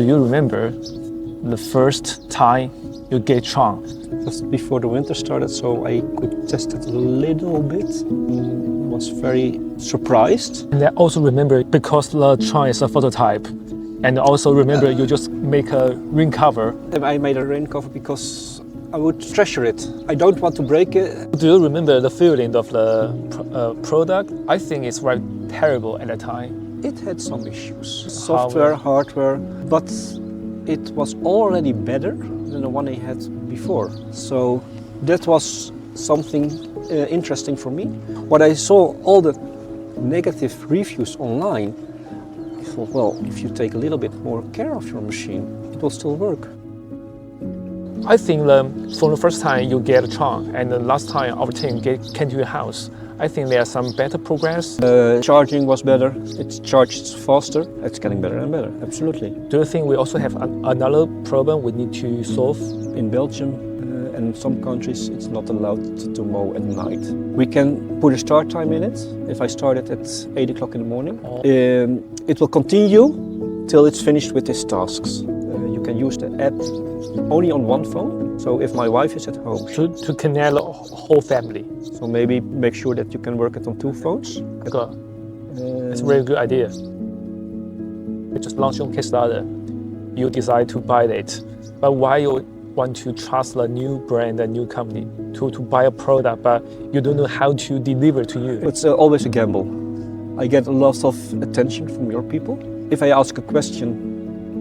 Do you remember the first time you get TRON? Just before the winter started, so I could test it a little bit. Was very surprised. And I also remember because the TRON is a prototype, and also remember you just make a rain cover. I made a rain cover because I would treasure it. I don't want to break it. Do you remember the feeling of the product? I think it's very terrible at the time. It had some issues, software, hardware, but it was already better than the one I had before. So that was something interesting for me. When I saw all the negative reviews online, I thought, well, if you take a little bit more care of your machine, it will still work. I think from the first time you get a TRON and the last time our team came to your house, I think there are some better progress. Charging was better, it charged faster, it's getting better and better, absolutely. Do you think we also have another problem we need to solve? In Belgium and some countries it's not allowed to mow at night. We can put a start time in it. If I start it at 8 o'clock in the morning, it will continue till it's finished with its tasks. You can use the app only on one phone, so if my wife is at home. To connect the whole family. So maybe make sure that you can work it on 2 phones. Okay. It's a very good idea. You just launched on Kickstarter, you decide to buy it, but why you want to trust a new brand, a new company, to buy a product, but you don't know how to deliver to you? It's always a gamble. I get a lot of attention from your people. If I ask a question,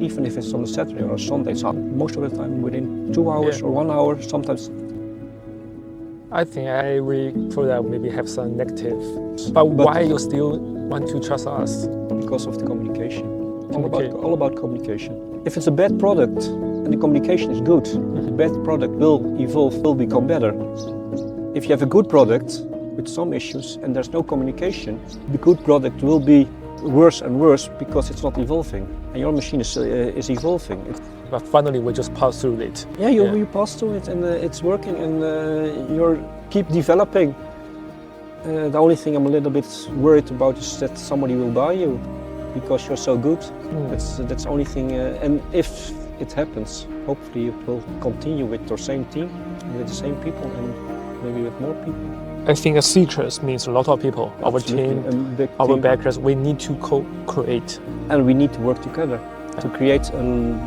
even if it's on a Saturday or a Sunday, so most of the time within 2 hours or 1 hour, sometimes. I think every product maybe have some negative, but why you still want to trust us? Because of the communication. All about communication. If it's a bad product and the communication is good, the bad product will evolve, will become better. If you have a good product with some issues and there's no communication, the good product will be worse and worse because it's not evolving, and your machine is evolving. But finally, we just pass through it. Yeah, you pass through it, and it's working, and you keep developing. The only thing I'm a little bit worried about is that somebody will buy you because you're so good. That's the only thing. And if it happens, hopefully it will continue with your same team, with the same people, and maybe with more people. I think seekers means a lot of people. Our team, our backers, we need to co-create. And we need to work together to create a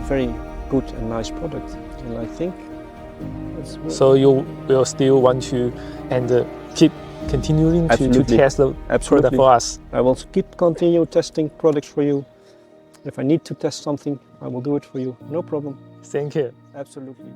very good and nice product. And I think that's what. So you will still want to keep continuing to test the product for us? I will continue testing products for you. If I need to test something, I will do it for you. No problem. Thank you. Absolutely.